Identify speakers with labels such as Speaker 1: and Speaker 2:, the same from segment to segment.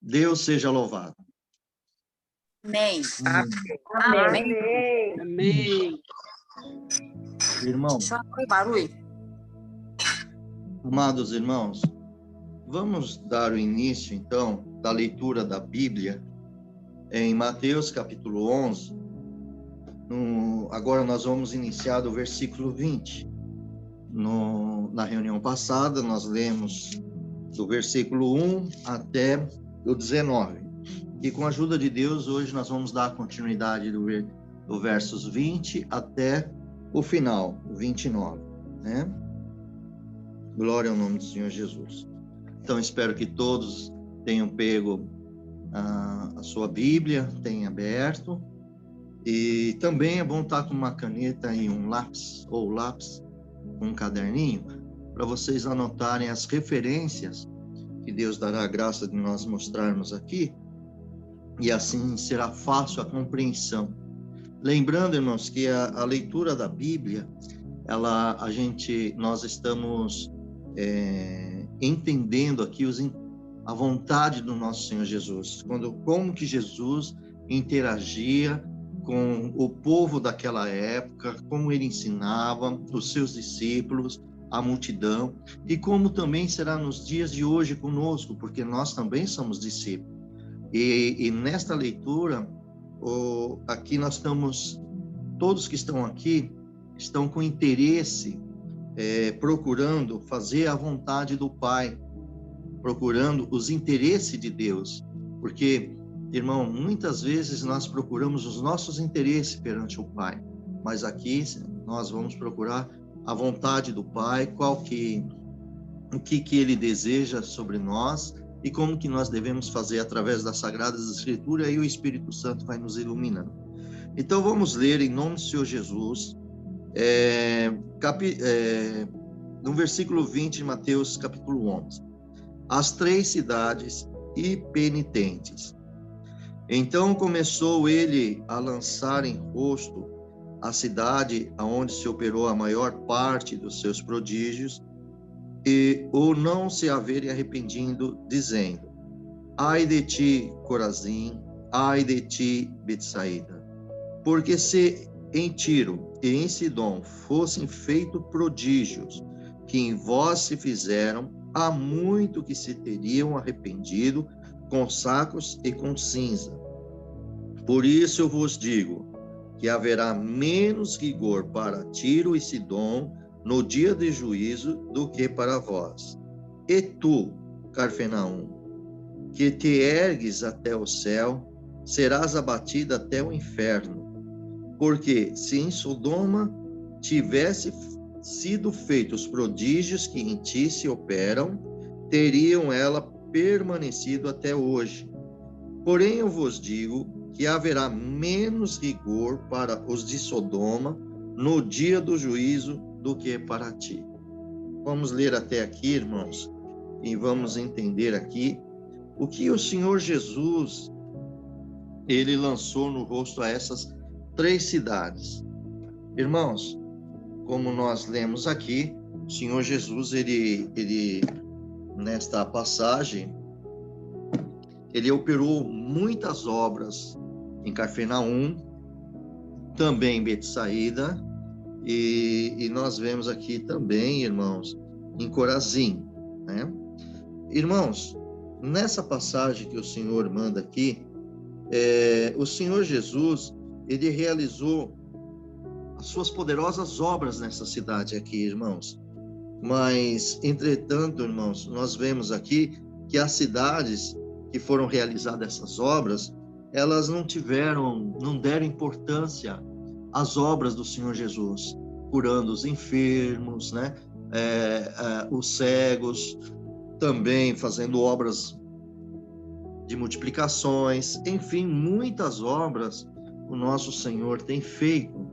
Speaker 1: Deus seja louvado.
Speaker 2: Amém.
Speaker 3: Amém.
Speaker 4: Amém.
Speaker 1: Irmãos,
Speaker 2: Barulho.
Speaker 1: amados irmãos, vamos dar o início, então, da leitura da Bíblia em Mateus, capítulo 11. Agora nós vamos iniciar do versículo 20. Na reunião passada, nós lemos do versículo 1 até o 19. E com a ajuda de Deus, hoje nós vamos dar continuidade do versos 20 até o final, o 29, né? Glória ao nome do Senhor Jesus. Então, espero que todos tenham pego a sua Bíblia, tenham aberto. E também é bom estar com uma caneta e um lápis, ou lápis, um caderninho, para vocês anotarem as referências que Deus dará a graça de nós mostrarmos aqui, e assim será fácil a compreensão. Lembrando, irmãos, que a leitura da Bíblia, nós estamos entendendo aqui a vontade do nosso Senhor Jesus, como que Jesus interagia com o povo daquela época, como ele ensinava os seus discípulos, a multidão, e como também será nos dias de hoje conosco, porque nós também somos discípulos. E nesta leitura, aqui nós estamos, todos que estão aqui, estão com interesse, procurando fazer a vontade do Pai, procurando os interesses de Deus, porque, irmão, muitas vezes nós procuramos os nossos interesses perante o Pai, mas aqui nós vamos procurar a vontade do Pai, o que Ele deseja sobre nós, e como que nós devemos fazer através das Sagradas Escrituras, e o Espírito Santo vai nos iluminando. Então vamos ler em nome do Senhor Jesus, no versículo 20 de Mateus capítulo 11. As 3 cidades impenitentes. Então começou ele a lançar em rosto a cidade aonde se operou a maior parte dos seus prodígios, ou não se haverem arrependido, dizendo: ai de ti, Corazim, ai de ti, Betsaída, porque se em Tiro e em Sidom fossem feitos prodígios que em vós se fizeram, há muito que se teriam arrependido com sacos e com cinza. Por isso eu vos digo que haverá menos rigor para Tiro e Sidom no dia de juízo do que para vós. E tu, Carfenaum, que te ergues até o céu, serás abatida até o inferno. Porque se em Sodoma tivesse sido feitos os prodígios que em ti se operam, teriam ela permanecido até hoje. Porém eu vos digo que haverá menos rigor para os de Sodoma no dia do juízo do que para ti. Vamos ler até aqui, irmãos, e vamos entender aqui o que o Senhor Jesus, ele lançou no rosto a essas 3 cidades. Irmãos, como nós lemos aqui, o Senhor Jesus, ele nesta passagem, ele operou muitas obras em Cafarnaum, também em Betsaída, e nós vemos aqui também, irmãos, em Corazim, né? Irmãos, nessa passagem que o Senhor manda aqui, o Senhor Jesus, ele realizou as suas poderosas obras nessa cidade aqui, irmãos. Mas, entretanto, irmãos, nós vemos aqui que as cidades que foram realizadas essas obras, elas não deram importância às obras do Senhor Jesus, curando os enfermos, né? Os cegos, também fazendo obras de multiplicações, enfim, muitas obras o nosso Senhor tem feito,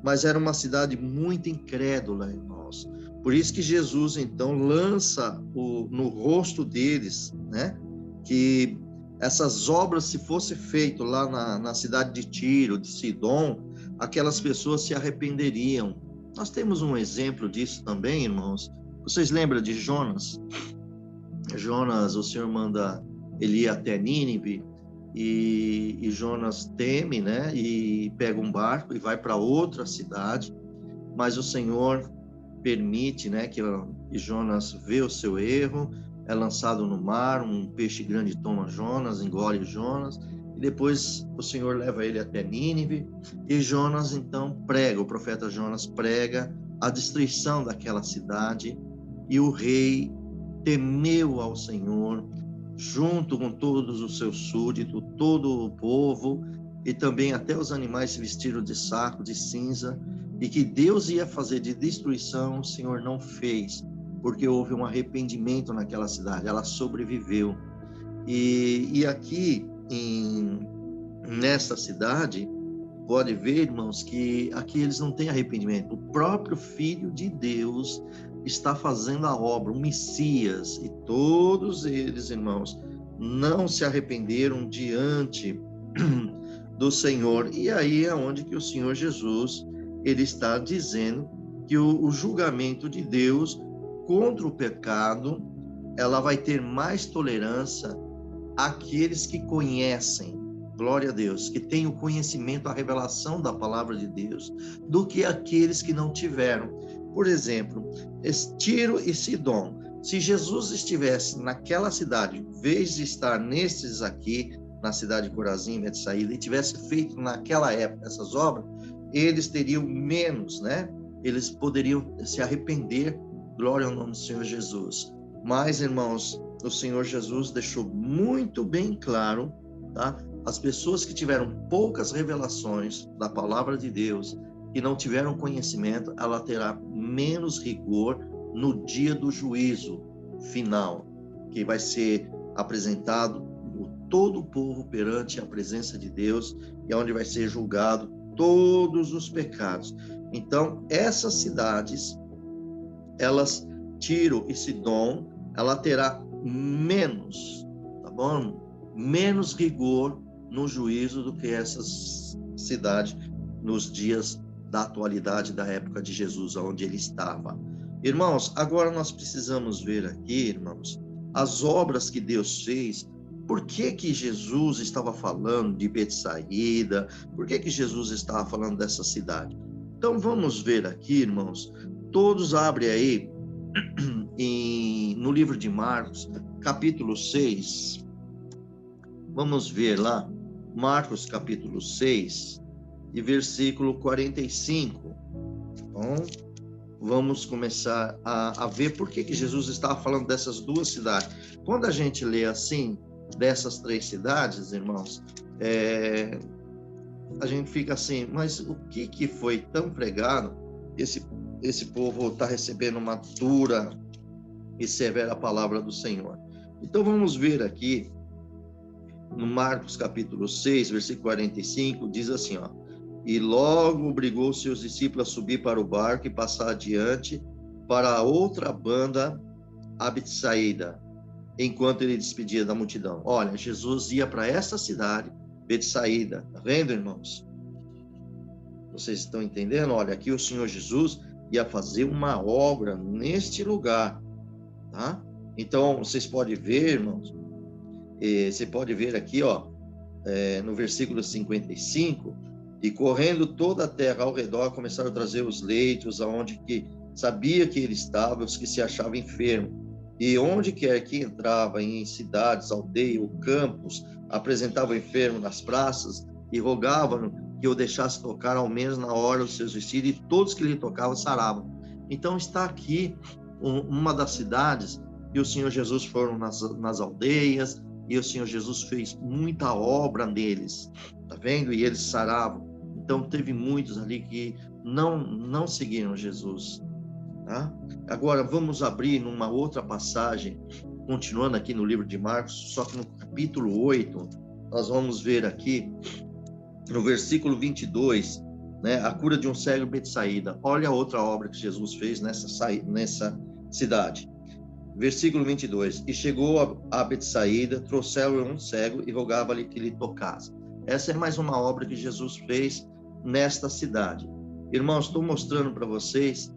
Speaker 1: mas era uma cidade muito incrédula, irmãos. Por isso que Jesus, então, lança no rosto deles, né, que essas obras, se fosse feito lá na cidade de Tiro, de Sidom, aquelas pessoas se arrependeriam. Nós temos um exemplo disso também, irmãos. Vocês lembram de Jonas? Jonas, o Senhor manda ele ia até Nínive, e Jonas teme, né? E pega um barco e vai para outra cidade, mas o Senhor permite, né, que Jonas vê o seu erro, é lançado no mar, um peixe grande toma Jonas, engole Jonas, e depois o Senhor leva ele até Nínive, e Jonas então prega, o profeta Jonas prega a destruição daquela cidade, e o rei temeu ao Senhor, junto com todos os seus súditos, todo o povo, e também até os animais se vestiram de saco, de cinza, e que Deus ia fazer de destruição, o Senhor não fez, porque houve um arrependimento naquela cidade, ela sobreviveu. E aqui, nessa cidade, pode ver, irmãos, que aqui eles não têm arrependimento. O próprio Filho de Deus está fazendo a obra, o Messias, e todos eles, irmãos, não se arrependeram diante do Senhor. E aí é onde que o Senhor Jesus, ele está dizendo que o julgamento de Deus contra o pecado, ela vai ter mais tolerância àqueles que conhecem, glória a Deus, que têm o conhecimento, a revelação da palavra de Deus, do que aqueles que não tiveram. Por exemplo, Tiro e Sidom. Se Jesus estivesse naquela cidade, em vez de estar nesses aqui, na cidade de Corazim, Betsaída, e tivesse feito naquela época essas obras, eles teriam menos, né? Eles poderiam se arrepender, glória ao nome do Senhor Jesus. Mas, irmãos, o Senhor Jesus deixou muito bem claro, tá? As pessoas que tiveram poucas revelações da palavra de Deus, que não tiveram conhecimento, ela terá menos rigor no dia do juízo final, que vai ser apresentado todo o povo perante a presença de Deus, e onde vai ser julgado todos os pecados. Então, essas cidades, elas, Tiro e Sidom, ela terá menos, tá bom? Menos rigor no juízo do que essas cidades nos dias da atualidade da época de Jesus, onde ele estava. Irmãos, agora nós precisamos ver aqui, irmãos, as obras que Deus fez. Por que que Jesus estava falando de Betsaída? Por que que Jesus estava falando dessa cidade? Então vamos ver aqui, irmãos, todos abrem aí no livro de Marcos, capítulo 6. Vamos ver lá, Marcos capítulo 6 e versículo 45. Bom, vamos começar a ver por que que Jesus estava falando dessas duas cidades. Quando a gente lê assim, dessas três cidades, irmãos, a gente fica assim, mas o que foi tão pregado? Esse povo está recebendo uma dura e severa palavra do Senhor. Então vamos ver aqui, no Marcos capítulo 6, versículo 45, diz assim, ó: e logo obrigou seus discípulos a subir para o barco e passar adiante para a outra banda, a Betsaída, enquanto ele despedia da multidão. Olha, Jesus ia para essa cidade, Betsaída. Tá vendo, irmãos? Vocês estão entendendo? Olha, aqui o Senhor Jesus ia fazer uma obra neste lugar, tá? Então, vocês podem ver, irmãos, você pode ver aqui, ó, no versículo 55, e correndo toda a terra ao redor, começaram a trazer os leitos, aonde que sabia que ele estava, os que se achavam enfermos. E onde quer que entrava, em cidades, aldeias ou campos, apresentava o enfermo nas praças e rogavam que o deixasse tocar ao menos na hora os seus vestidos, e todos que lhe tocavam saravam. Então está aqui uma das cidades que o Senhor Jesus foram nas aldeias, e o Senhor Jesus fez muita obra neles, tá vendo? E eles saravam. Então teve muitos ali que não seguiram Jesus, tá? Agora vamos abrir numa outra passagem, continuando aqui no livro de Marcos, só que no capítulo 8, nós vamos ver aqui, no versículo 22, né, a cura de um cego em Betsaída. Olha a outra obra que Jesus fez nessa cidade. Versículo 22, e chegou a Betsaída, trouxeram um cego e rogava-lhe que lhe tocasse. Essa é mais uma obra que Jesus fez nesta cidade. Irmãos, estou mostrando para vocês,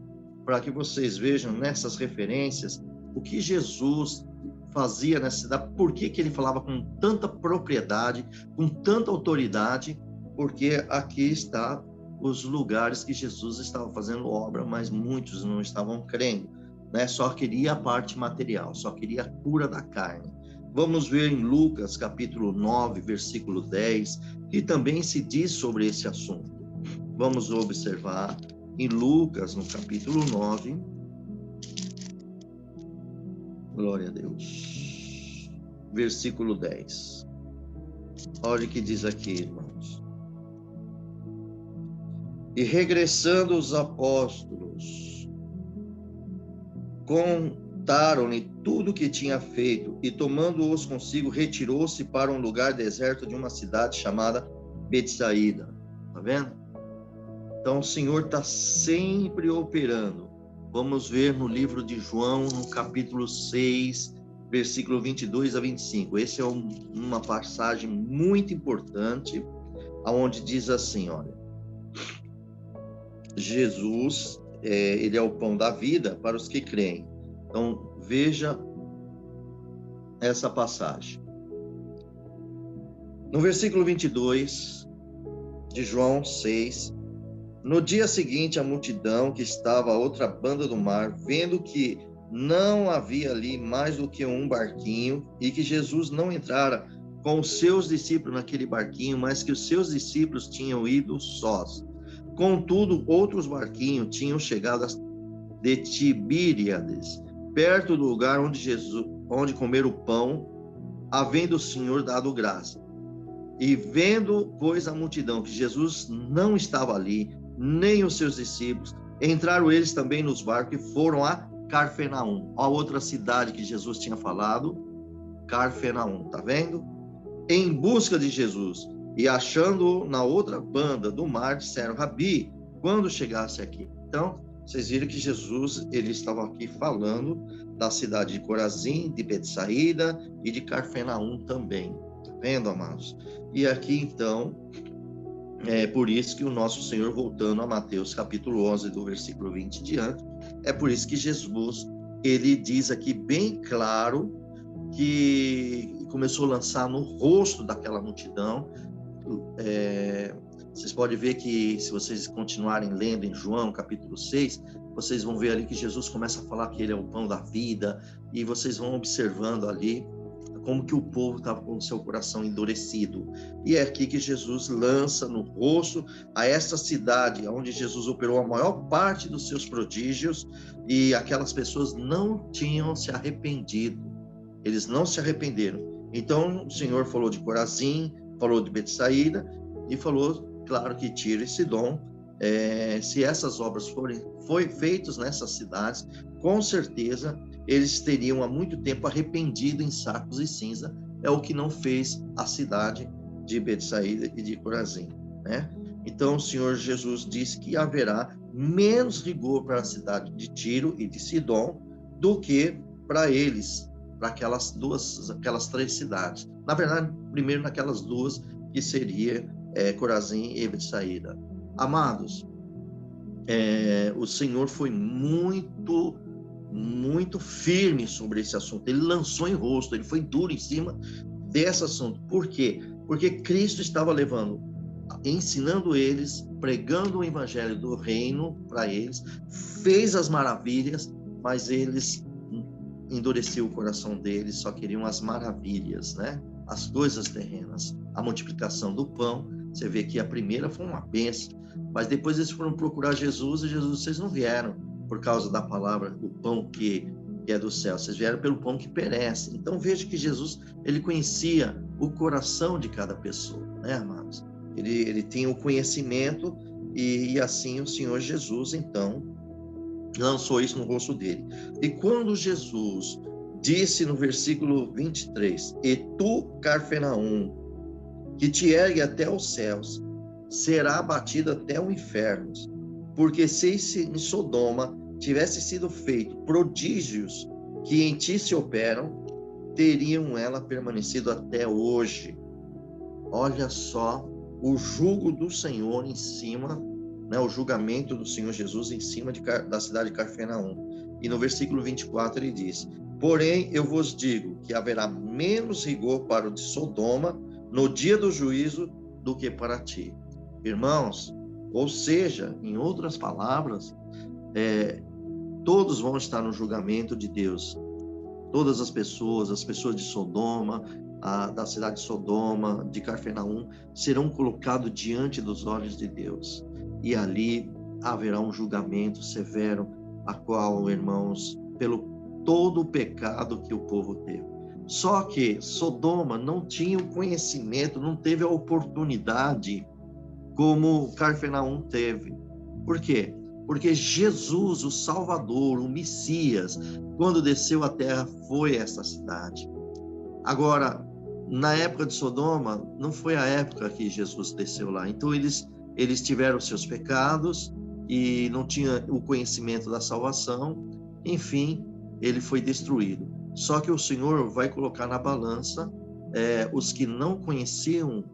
Speaker 1: para que vocês vejam nessas referências, o que Jesus fazia nessa cidade, por que que ele falava com tanta propriedade, com tanta autoridade, porque aqui está os lugares que Jesus estava fazendo obra, mas muitos não estavam crendo, né? Só queria a parte material, só queria a cura da carne. Vamos ver em Lucas, capítulo 9, versículo 10, que também se diz sobre esse assunto. Vamos observar em Lucas, no capítulo 9, glória a Deus, versículo 10. Olha o que diz aqui, irmãos. E regressando os apóstolos, contaram-lhe tudo o que tinha feito, e tomando-os consigo, retirou-se para um lugar deserto de uma cidade chamada Betsaída. Tá vendo? Então o Senhor está sempre operando. Vamos ver no livro de João, no capítulo 6, versículo 22 a 25. Esse é uma passagem muito importante, onde diz assim, olha, Jesus, ele é o pão da vida para os que creem. Então, veja essa passagem. No versículo 22 de João 6, no dia seguinte, a multidão que estava à outra banda do mar, vendo que não havia ali mais do que um barquinho e que Jesus não entrara com os seus discípulos naquele barquinho, mas que os seus discípulos tinham ido sós. Contudo, outros barquinhos tinham chegado de Tibíriades, perto do lugar onde comer o pão, havendo o Senhor dado graça. E vendo, pois, a multidão que Jesus não estava ali, nem os seus discípulos, entraram eles também nos barcos e foram a Carfenaum, a outra cidade que Jesus tinha falado, Carfenaum, tá vendo? Em busca de Jesus, e achando-o na outra banda do mar, disseram, Rabi, quando chegasse aqui? Então, vocês viram que Jesus, ele estava aqui falando da cidade de Corazim, de Betsaída e de Carfenaum também, tá vendo, amados? E aqui, então, é por isso que o nosso Senhor, voltando a Mateus capítulo 11, do versículo 20 em diante, é por isso que Jesus, ele diz aqui bem claro que começou a lançar no rosto daquela multidão. Vocês podem ver que, se vocês continuarem lendo em João capítulo 6, vocês vão ver ali que Jesus começa a falar que ele é o pão da vida, e vocês vão observando ali como que o povo estava com o seu coração endurecido. E é aqui que Jesus lança no rosto a essa cidade, onde Jesus operou a maior parte dos seus prodígios, e aquelas pessoas não tinham se arrependido. Eles não se arrependeram. Então o Senhor falou de Corazim, falou de Betsaída, e falou, claro, que Tiro e Sidom. Se essas obras forem feitas nessas cidades, com certeza eles teriam há muito tempo arrependido em sacos e cinza. É o que não fez a cidade de Betsaída e de Corazim, né? Então o Senhor Jesus disse que haverá menos rigor para a cidade de Tiro e de Sidom do que para eles, para aquelas três cidades. Na verdade, primeiro naquelas duas, que seria Corazim e Betsaída. Amados, o Senhor foi muito firme sobre esse assunto. Ele lançou em rosto, ele foi duro em cima desse assunto. Por quê? Porque Cristo estava ensinando eles, pregando o evangelho do reino para eles, fez as maravilhas, mas eles endureciam o coração deles, só queriam as maravilhas, né? As coisas terrenas, a multiplicação do pão. Você vê que a primeira foi uma bênção, mas depois eles foram procurar Jesus, e Jesus, vocês não vieram por causa da palavra, do pão que é do céu, vocês vieram pelo pão que perece. Então veja que Jesus, ele conhecia o coração de cada pessoa, né, amados? Ele tinha o conhecimento, e assim o Senhor Jesus, então, lançou isso no rosto dele. E quando Jesus disse no versículo 23, e tu, Carfenaum, que te ergue até os céus, será abatido até o inferno. Porque se em Sodoma tivesse sido feito prodígios que em ti se operam, teriam ela permanecido até hoje. Olha só o jugo do Senhor em cima, né, o julgamento do Senhor Jesus em cima da cidade de Carfenaum. E no versículo 24 ele diz, Porém, eu vos digo que haverá menos rigor para o de Sodoma no dia do juízo do que para ti. Irmãos, ou seja, em outras palavras, todos vão estar no julgamento de Deus. Todas as pessoas de Sodoma, da cidade de Sodoma, de Cafarnaum, serão colocados diante dos olhos de Deus. E ali haverá um julgamento severo, a qual, irmãos, pelo todo o pecado que o povo teve. Só que Sodoma não tinha o conhecimento, não teve a oportunidade como Cafarnaum teve. Por quê? Porque Jesus, o Salvador, o Messias, quando desceu à terra, foi essa cidade. Agora, na época de Sodoma, não foi a época que Jesus desceu lá. Então, eles tiveram seus pecados e não tinham o conhecimento da salvação. Enfim, ele foi destruído. Só que o Senhor vai colocar na balança os que não conheciam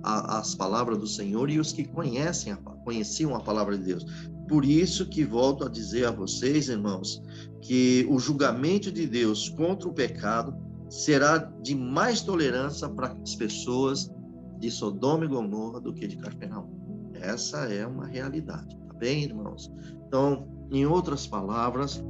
Speaker 1: as palavras do Senhor e os que conheciam a palavra de Deus. Por isso que volto a dizer a vocês, irmãos, que o julgamento de Deus contra o pecado será de mais tolerância para as pessoas de Sodoma e Gomorra do que de Cafarnaum. Essa é uma realidade, tá bem, irmãos? Então, em outras palavras,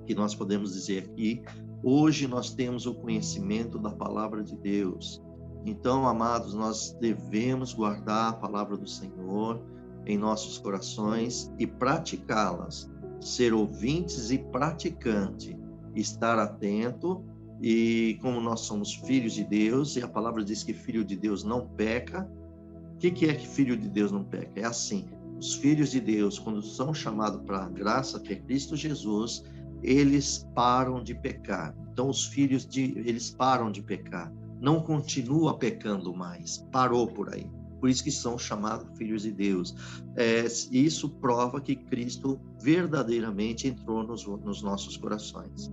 Speaker 1: que nós podemos dizer aqui, hoje nós temos o conhecimento da palavra de Deus. Então, amados, nós devemos guardar a palavra do Senhor em nossos corações e praticá-las, ser ouvintes e praticante, estar atento. E como nós somos filhos de Deus, e a palavra diz que filho de Deus não peca, o que é que filho de Deus não peca? É assim, os filhos de Deus, quando são chamados para a graça, que é Cristo Jesus, eles param de pecar. Então, eles param de pecar, não continua pecando mais, parou por aí. Por isso que são chamados filhos de Deus. Isso prova que Cristo verdadeiramente entrou nos nossos corações.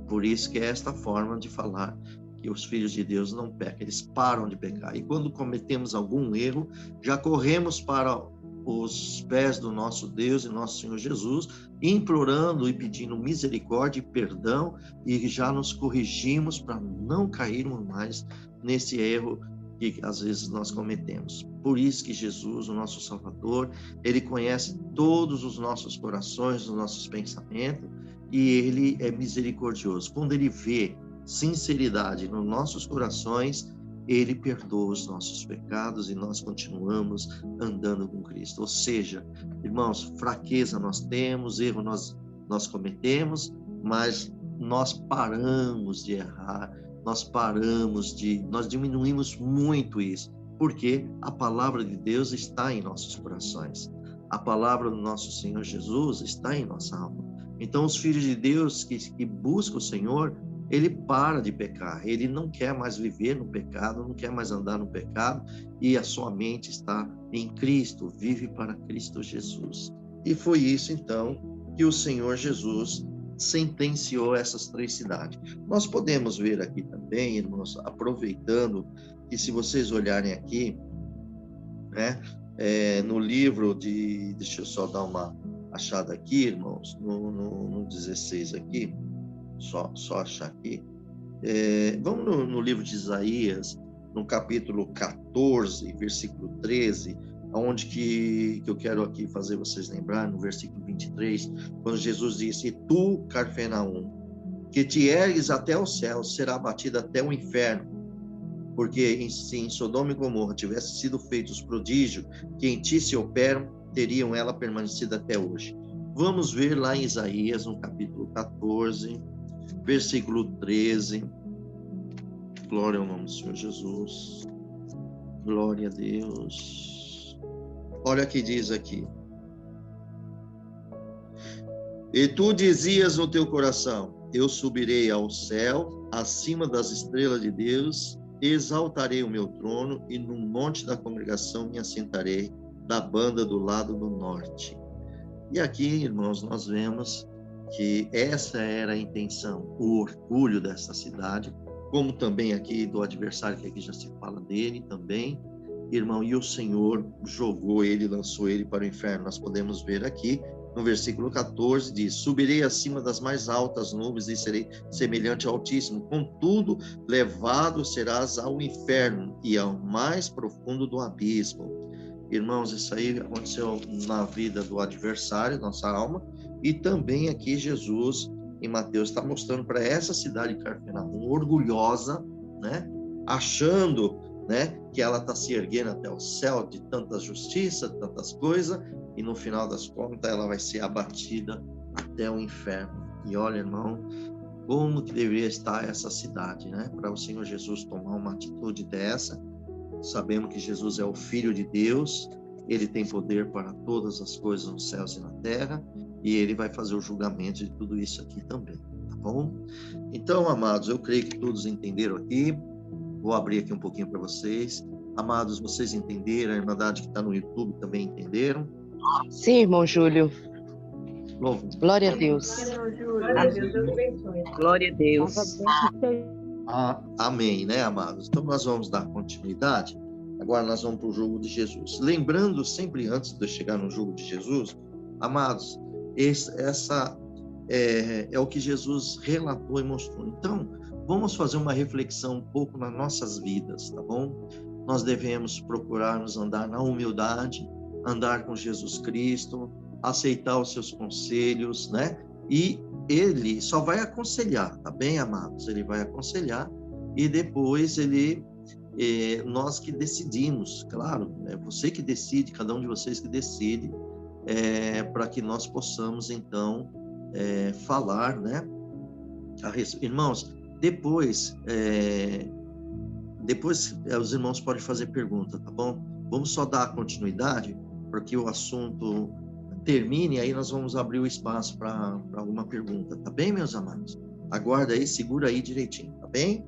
Speaker 1: Por isso que é esta forma de falar que os filhos de Deus não pecam, eles param de pecar. E quando cometemos algum erro, já corremos para os pés do nosso Deus e nosso Senhor Jesus, implorando e pedindo misericórdia e perdão, e já nos corrigimos para não cairmos mais nesse erro que às vezes nós cometemos. Por isso que Jesus, o nosso Salvador, ele conhece todos os nossos corações, os nossos pensamentos, e ele é misericordioso. Quando ele vê sinceridade nos nossos corações, ele perdoa os nossos pecados e nós continuamos andando com Cristo. Ou seja, irmãos, fraqueza nós temos, erro nós cometemos, mas nós paramos de errar, nós diminuímos muito isso, porque a palavra de Deus está em nossos corações. A palavra do nosso Senhor Jesus está em nossa alma. Então, os filhos de Deus que buscam o Senhor, ele para de pecar, ele não quer mais viver no pecado, não quer mais andar no pecado, e a sua mente está em Cristo, vive para Cristo Jesus. E foi isso, então, que o Senhor Jesus sentenciou essas 3 cidades. Nós podemos ver aqui também, irmãos, aproveitando, que se vocês olharem aqui, né, no livro deixa eu só dar uma achada aqui, irmãos, no 16 aqui, só achar aqui. Vamos no livro de Isaías, no capítulo 14, versículo 13, onde que eu quero aqui fazer vocês lembrar, no versículo 23, quando Jesus disse: "E tu, Cafarnaum, que te ergues até o céu, será abatida até o inferno, porque se em Sodoma e Gomorra tivessem sido feitos os prodígios que em ti se operam, teriam ela permanecido até hoje." Vamos ver lá em Isaías, no capítulo 14, versículo 13. Glória ao nome do Senhor Jesus. Glória a Deus. Olha o que diz aqui. "E tu dizias no teu coração: eu subirei ao céu, acima das estrelas de Deus, exaltarei o meu trono, e no monte da congregação me assentarei, da banda do lado do norte." E aqui, irmãos, nós vemos que essa era a intenção, o orgulho dessa cidade, como também aqui do adversário, que aqui já se fala dele também, irmão, e o Senhor jogou ele, lançou ele para o inferno. Nós podemos ver aqui, No versículo 14 diz: subirei acima das mais altas nuvens e serei semelhante ao Altíssimo. Contudo, levado serás ao inferno e ao mais profundo do abismo. Irmãos, isso aí aconteceu na vida do adversário, nossa alma, e também aqui Jesus, em Mateus, está mostrando para essa cidade de Cafarnaum, orgulhosa, né? Achando, né, que ela está se erguendo até o céu de tanta justiça, tantas coisas, e no final das contas ela vai ser abatida até o inferno. E olha, irmão, como que deveria estar essa cidade, né? Para o Senhor Jesus tomar uma atitude dessa. Sabemos que Jesus é o Filho de Deus, ele tem poder para todas as coisas nos céus e na terra, e ele vai fazer o julgamento de tudo isso aqui também, tá bom? Então, amados, eu creio que todos entenderam aqui. Vou abrir aqui um pouquinho para vocês. Amados, vocês entenderam? A Irmandade que está no YouTube também entenderam?
Speaker 3: Sim, irmão Júlio.
Speaker 1: Louvo.
Speaker 3: Glória a Deus.
Speaker 2: Glória a Deus.
Speaker 1: Amém, né, amados? Então, nós vamos dar continuidade. Agora nós vamos para o jugo de Jesus. Lembrando, sempre antes de chegar no jugo de Jesus, amados, essa é o que Jesus relatou e mostrou. Então, vamos fazer uma reflexão um pouco nas nossas vidas, tá bom? Nós devemos procurarmos andar na humildade, andar com Jesus Cristo, aceitar os seus conselhos, né? E ele só vai aconselhar, tá bem, amados? Ele vai aconselhar e depois nós que decidimos, claro, é você que decide, cada um de vocês que decide, para que nós possamos, então, falar, né? Irmãos, depois os irmãos podem fazer pergunta, tá bom? Vamos só dar continuidade, para que o assunto termine, aí nós vamos abrir o espaço para alguma pergunta, tá bem, meus amados? Aguarda aí, segura aí direitinho, tá bem?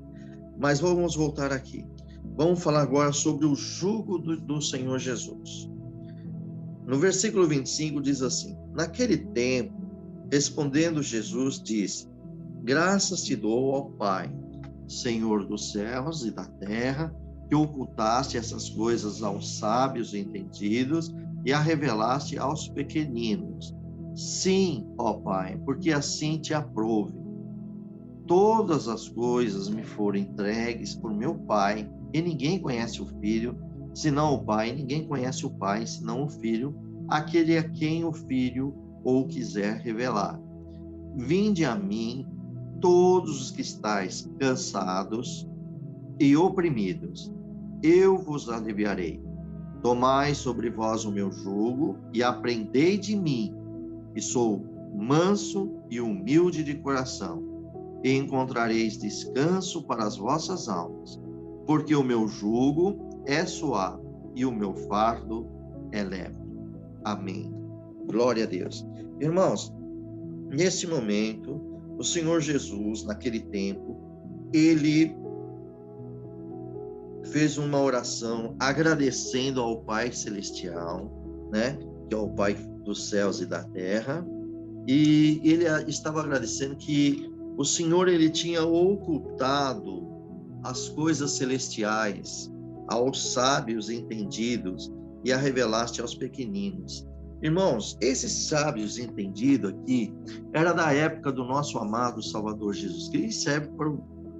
Speaker 1: Mas vamos voltar aqui. Vamos falar agora sobre o jugo do Senhor Jesus. No versículo 25 diz assim: naquele tempo, respondendo Jesus, disse: graças te dou ao Pai, Senhor dos céus e da terra, que ocultaste essas coisas aos sábios e entendidos e a revelaste aos pequeninos. Sim, ó Pai, porque assim te aprouve. Todas as coisas me foram entregues por meu Pai, e ninguém conhece o Filho, senão o Pai, e ninguém conhece o Pai, senão o Filho, aquele a quem o Filho ou quiser revelar. Vinde a mim, todos os que estáis cansados e oprimidos, eu vos aliviarei. Tomai sobre vós o meu jugo e aprendei de mim, que sou manso e humilde de coração, e encontrareis descanso para as vossas almas, porque o meu jugo é suave e o meu fardo é leve. Amém. Glória a Deus. Irmãos, nesse momento, o Senhor Jesus, naquele tempo, ele fez uma oração agradecendo ao Pai Celestial, né, que é o Pai dos céus e da terra, e ele estava agradecendo que o Senhor, ele tinha ocultado as coisas celestiais aos sábios entendidos e a revelaste aos pequeninos. Irmãos, esses sábios entendidos aqui era da época do nosso amado Salvador Jesus Cristo, e serve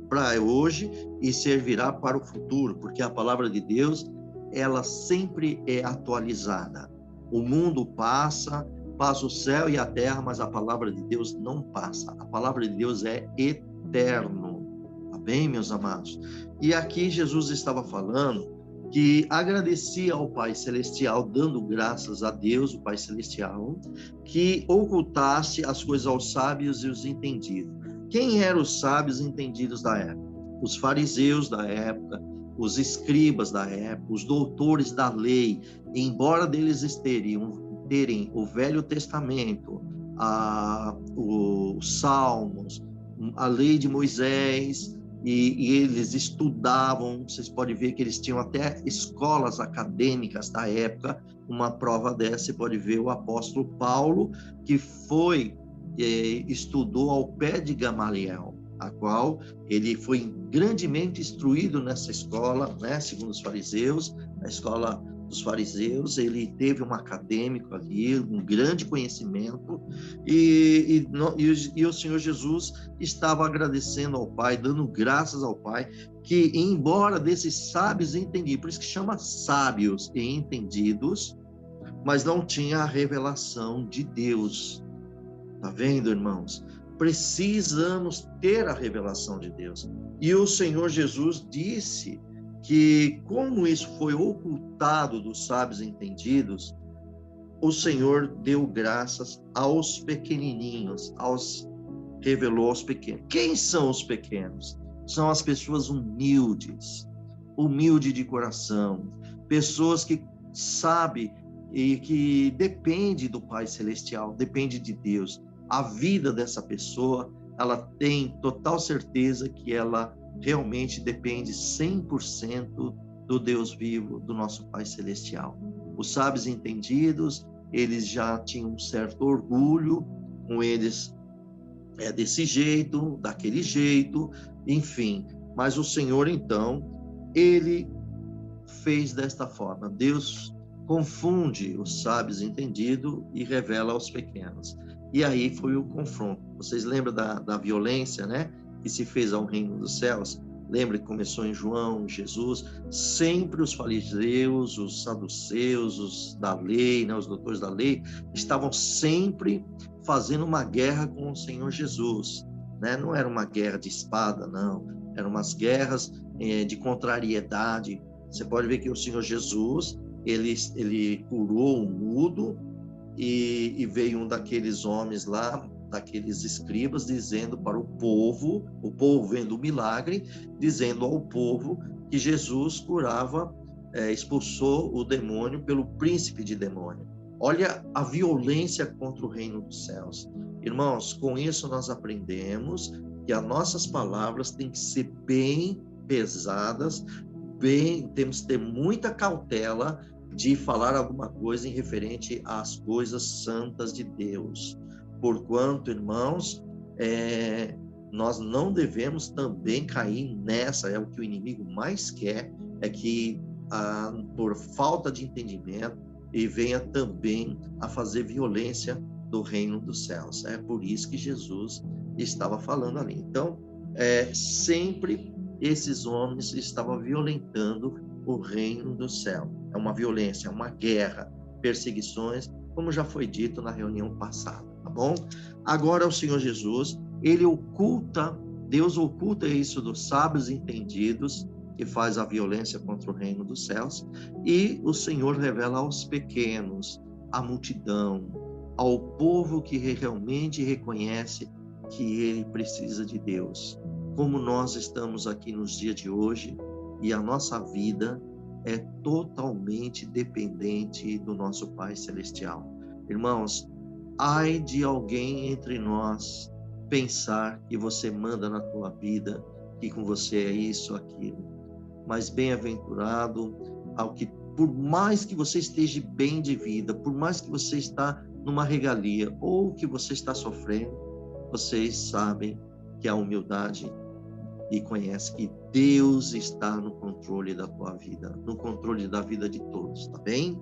Speaker 1: para hoje e servirá para o futuro, porque a palavra de Deus, ela sempre é atualizada. O mundo passa o céu e a terra, mas a palavra de Deus não passa. A palavra de Deus é eterno. Tá bem, meus amados? E aqui Jesus estava falando que agradecia ao Pai Celestial, dando graças a Deus, o Pai Celestial, que ocultasse as coisas aos sábios e os entendidos. Quem eram os sábios e entendidos da época? Os fariseus da época, os escribas da época, os doutores da lei, embora deles terem o Velho Testamento, os Salmos, a lei de Moisés, e eles estudavam. Vocês podem ver que eles tinham até escolas acadêmicas da época. Uma prova dessa, você pode ver o apóstolo Paulo, que estudou ao pé de Gamaliel, a qual ele foi grandemente instruído nessa escola, né, segundo os fariseus, a escola dos fariseus, ele teve um acadêmico ali, um grande conhecimento, e o Senhor Jesus estava agradecendo ao Pai, dando graças ao Pai, que embora desses sábios entendidos, por isso que chama sábios e entendidos, mas não tinha a revelação de Deus. Tá vendo, irmãos? Precisamos ter a revelação de Deus. E o Senhor Jesus disse que, como isso foi ocultado dos sábios entendidos, o Senhor deu graças aos pequenininhos, revelou aos pequenos. Quem são os pequenos? São as pessoas humildes de coração, pessoas que sabem e que dependem do Pai Celestial, depende de Deus. A vida dessa pessoa, ela tem total certeza que ela realmente depende 100% do Deus vivo, do nosso Pai Celestial. Os sábios entendidos, eles já tinham um certo orgulho, com eles é desse jeito, daquele jeito, enfim. Mas o Senhor, então, ele fez desta forma. Deus confunde os sábios entendidos e revela aos pequenos. E aí foi o confronto. Vocês lembram da violência, né? Que se fez ao reino dos céus? Lembra que começou em João, Jesus? Sempre os fariseus, os saduceus, os da lei, né? Os doutores da lei, estavam sempre fazendo uma guerra com o Senhor Jesus, né? Não era uma guerra de espada, não. Eram umas guerras de contrariedade. Você pode ver que o Senhor Jesus, ele curou um mudo, e veio um daqueles homens lá, daqueles escribas, dizendo para o povo vendo o milagre, dizendo ao povo que Jesus curava, expulsou o demônio pelo príncipe de demônio. Olha a violência contra o reino dos céus. Irmãos, com isso nós aprendemos que as nossas palavras têm que ser bem pesadas, temos que ter muita cautela de falar alguma coisa em referente às coisas santas de Deus. Porquanto, irmãos, nós não devemos também cair nessa, é o que o inimigo mais quer, é que por falta de entendimento, ele venha também a fazer violência do reino dos céus. É por isso que Jesus estava falando ali. Então, sempre esses homens estavam violentando o reino do céu. É uma violência, é uma guerra, perseguições, como já foi dito na reunião passada, tá bom? Agora o Senhor Jesus, Deus oculta isso dos sábios entendidos, que faz a violência contra o reino dos céus, e o Senhor revela aos pequenos, à multidão, ao povo que realmente reconhece que ele precisa de Deus. Como nós estamos aqui nos dias de hoje, e a nossa vida é totalmente dependente do nosso Pai Celestial. Irmãos, ai de alguém entre nós pensar que você manda na tua vida, que com você é isso, aquilo. Mas bem-aventurado ao que, por mais que você esteja bem de vida, por mais que você está numa regalia, ou que você está sofrendo, vocês sabem que a humildade e conhece que Deus está no controle da tua vida, no controle da vida de todos, tá bem?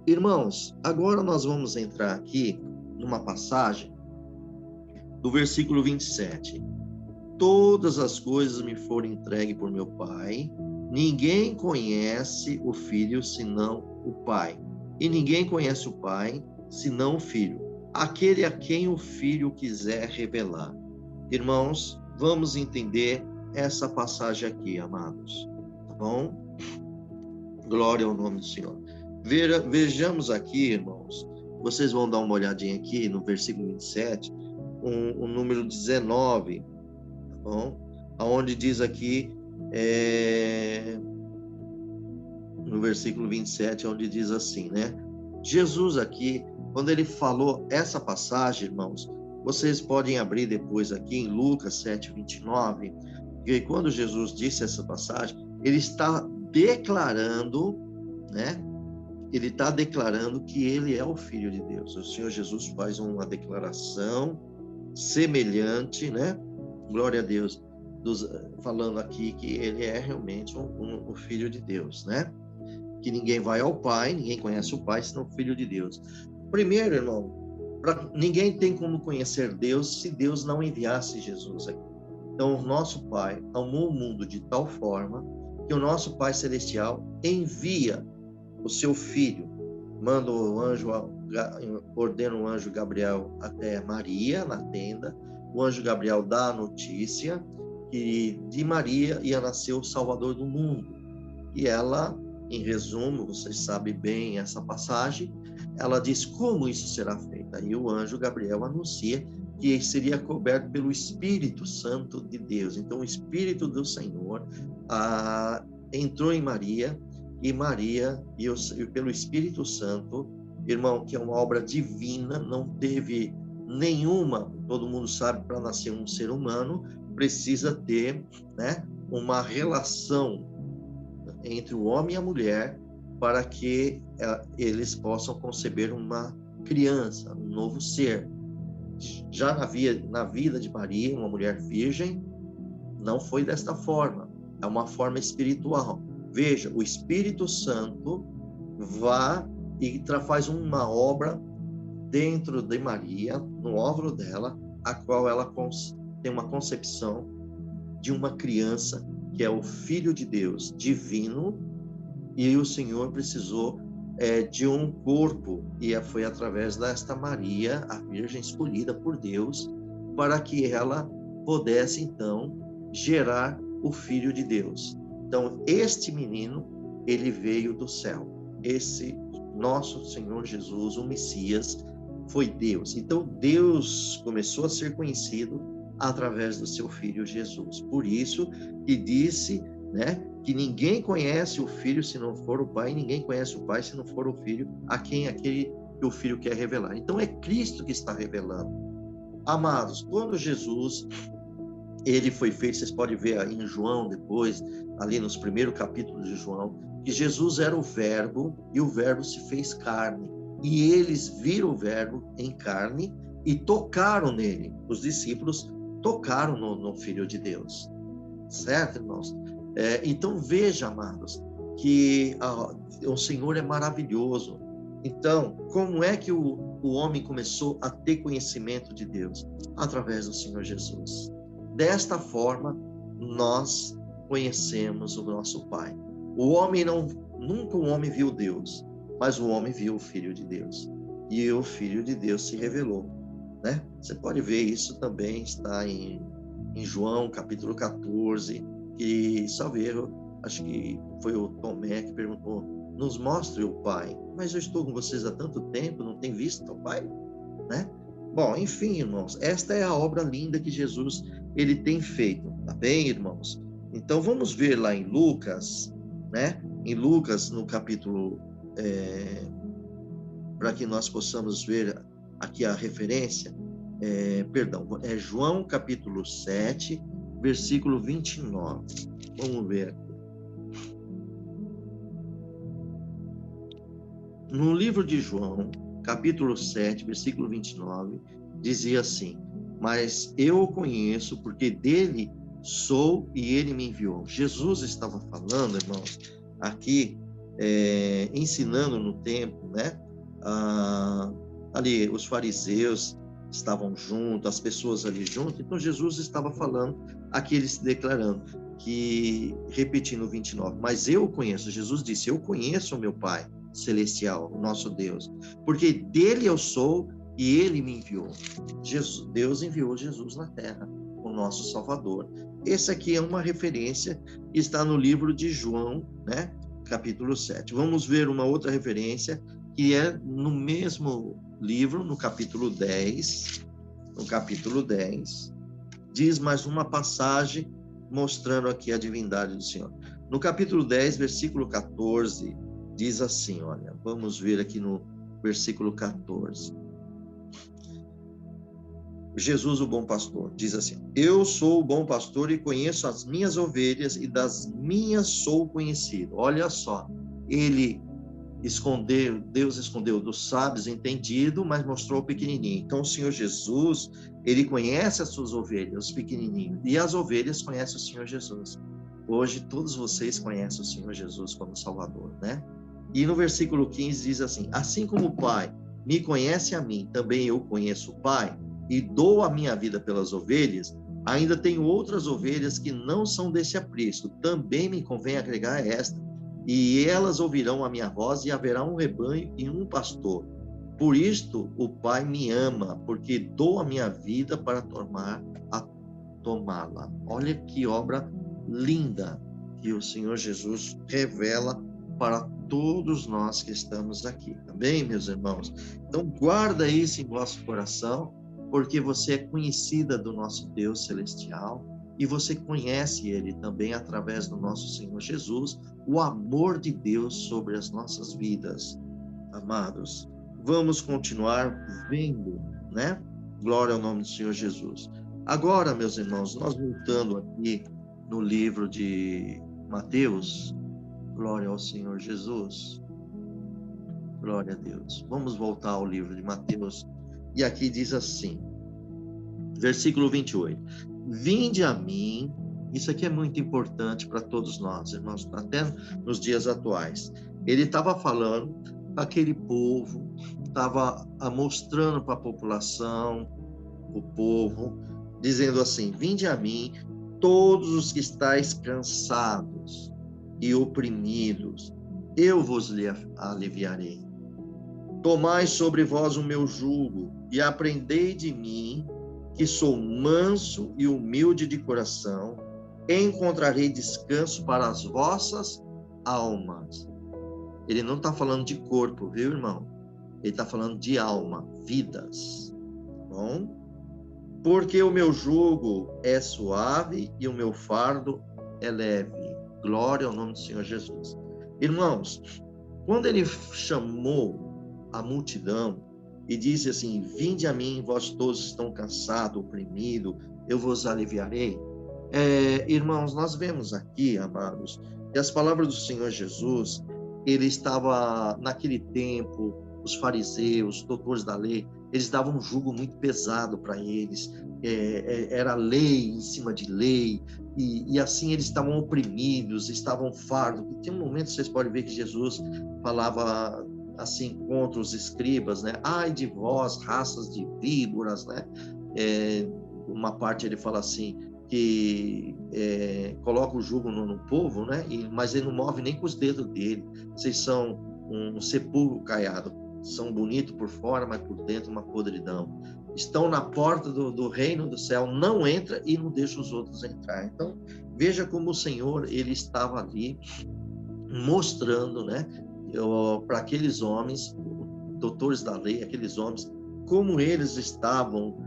Speaker 1: Irmãos, agora nós vamos entrar aqui numa passagem do versículo 27. Todas as coisas me foram entregues por meu Pai, ninguém conhece o Filho senão o Pai, e ninguém conhece o Pai senão o Filho, aquele a quem o Filho quiser revelar. Irmãos, vamos entender essa passagem aqui, amados, tá bom? Glória ao nome do Senhor. Vejamos aqui, irmãos, vocês vão dar uma olhadinha aqui no versículo 27, o número 19, tá bom? Onde diz aqui, no versículo 27, onde diz assim, né? Jesus aqui, quando ele falou essa passagem, irmãos, vocês podem abrir depois aqui em Lucas 7:29, que quando Jesus disse essa passagem, ele está declarando, né? Ele está declarando que ele é o Filho de Deus. O Senhor Jesus faz uma declaração semelhante, né? Glória a Deus, falando aqui que ele é realmente o Filho de Deus, né? que ninguém vai ao Pai, ninguém conhece o Pai, senão o Filho de Deus. Primeiro, irmão, ninguém tem como conhecer Deus se Deus não enviasse Jesus aqui. Então, o nosso Pai amou o mundo de tal forma que o nosso Pai Celestial envia o seu Filho, manda o anjo, ordena o anjo Gabriel até Maria, na tenda. O anjo Gabriel dá a notícia que de Maria ia nascer o Salvador do mundo. E ela, em resumo, vocês sabem bem essa passagem, ela diz como isso será feito. Aí o anjo Gabriel anuncia que seria coberto pelo Espírito Santo de Deus. Então o Espírito do Senhor entrou em Maria, e Maria, e pelo Espírito Santo, irmão, que é uma obra divina, não teve nenhuma, todo mundo sabe, para nascer um ser humano, precisa ter, né, uma relação entre o homem e a mulher para que eles possam conceber uma criança, um novo ser. Já na vida de Maria, uma mulher virgem, não foi desta forma, é uma forma espiritual. Veja, o Espírito Santo vai e faz uma obra dentro de Maria, no óvulo dela, a qual ela tem uma concepção de uma criança que é o Filho de Deus, divino, e o Senhor precisou de um corpo, e foi através desta Maria, a Virgem escolhida por Deus, para que ela pudesse, então, gerar o Filho de Deus. Então, este menino, ele veio do céu. Esse nosso Senhor Jesus, o Messias, foi Deus. Então, Deus começou a ser conhecido através do seu Filho Jesus. Por isso que disse, né, que ninguém conhece o Filho se não for o Pai, ninguém conhece o Pai se não for o Filho, a quem aquele que o Filho quer revelar. Então, é Cristo que está revelando. Amados, quando Jesus ele foi feito, vocês podem ver em João depois, ali nos primeiros capítulos de João, que Jesus era o Verbo e o Verbo se fez carne. E eles viram o Verbo em carne e tocaram nele. Os discípulos tocaram no Filho de Deus. Certo, irmãos? Então veja, amados, que o Senhor é maravilhoso. Então, como é que o homem começou a ter conhecimento de Deus? Através do Senhor Jesus. Desta forma, nós conhecemos o nosso Pai. Nunca o homem viu Deus, mas o homem viu o Filho de Deus. E o Filho de Deus se revelou, né? Você pode ver isso também, está em João, capítulo 14, que, salvo erro, acho que foi o Tomé que perguntou, nos mostre o Pai. Mas eu estou com vocês há tanto tempo, não tem visto o Pai? Né? Bom, enfim, irmãos, esta é a obra linda que Jesus ele tem feito, tá bem, irmãos? Então vamos ver lá em Lucas, né? Em Lucas, no capítulo, para que nós possamos ver aqui a referência, é João capítulo 7, versículo 29. Vamos ver aqui. No livro de João, capítulo 7, versículo 29, dizia assim, mas eu o conheço porque dele sou e ele me enviou. Jesus estava falando, irmãos, aqui, ensinando no templo, né? Ali os fariseus estavam juntos, as pessoas ali juntas, então Jesus estava falando, aqui ele se declarando, que, repetindo o 29, mas eu o conheço, Jesus disse, eu conheço o meu Pai celestial, o nosso Deus, porque dele eu sou e ele me enviou. Deus enviou Jesus na terra, o nosso Salvador. Esse aqui é uma referência que está no livro de João, né? Capítulo 7. Vamos ver uma outra referência que é no mesmo livro, no capítulo 10. No capítulo 10, diz mais uma passagem mostrando aqui a divindade do Senhor. No capítulo 10, versículo 14, diz assim, olha, vamos ver aqui no versículo 14. Jesus, o bom pastor, diz assim, eu sou o bom pastor e conheço as minhas ovelhas e das minhas sou conhecido. Olha só, Deus escondeu dos sábios entendido, mas mostrou o pequenininho. Então o Senhor Jesus, ele conhece as suas ovelhas, os pequenininhos, e as ovelhas conhecem o Senhor Jesus. Hoje todos vocês conhecem o Senhor Jesus como Salvador, né? E no versículo 15 diz assim: assim como o Pai me conhece a mim, também eu conheço o Pai, e dou a minha vida pelas ovelhas, ainda tenho outras ovelhas que não são desse aprisco, também me convém agregar a esta, e elas ouvirão a minha voz, e haverá um rebanho e um pastor. Por isto o Pai me ama, porque dou a minha vida para tomá-la. Olha que obra linda que o Senhor Jesus revela para todos nós que estamos aqui. Amém, meus irmãos? Então, guarda isso em vosso coração, porque você é conhecida do nosso Deus celestial e você conhece Ele também através do nosso Senhor Jesus, o amor de Deus sobre as nossas vidas. Amados, vamos continuar vendo, né? Glória ao nome do Senhor Jesus. Agora, meus irmãos, nós voltando aqui no livro de Mateus, glória ao Senhor Jesus, glória a Deus. Vamos voltar ao livro de Mateus, e aqui diz assim, versículo 28, vinde a mim, isso aqui é muito importante para todos nós, irmãos, até nos dias atuais. Ele estava falando para aquele povo, estava mostrando para a população, o povo, dizendo assim, vinde a mim, todos os que estáis cansados e oprimidos, eu vos aliviarei. Tomai sobre vós o meu jugo e aprendei de mim, que sou manso e humilde de coração, encontrarei descanso para as vossas almas. Ele não está falando de corpo, viu, irmão? Ele está falando de alma, vidas. Bom? Porque o meu jugo é suave e o meu fardo é leve. Glória ao nome do Senhor Jesus. Irmãos, quando ele chamou a multidão e disse assim, vinde a mim, vós todos estão cansados, oprimidos, eu vos aliviarei. Irmãos, nós vemos aqui, amados, que as palavras do Senhor Jesus, ele estava, naquele tempo, os fariseus, os doutores da lei, eles davam um jugo muito pesado para eles, era lei em cima de lei, e assim eles estavam oprimidos, estavam fardos. E tem um momento, vocês podem ver que Jesus falava assim contra os escribas, né? Ai de vós, raças de víboras, né? Uma parte ele fala assim, que coloca o jugo no povo, né? Mas ele não move nem com os dedos dele. Vocês são um sepulcro caiado, são bonitos por fora, mas por dentro uma podridão. Estão na porta do reino do céu, não entra e não deixa os outros entrar. Então, veja como o Senhor, ele estava ali mostrando, né, para aqueles homens, doutores da lei, aqueles homens, como eles estavam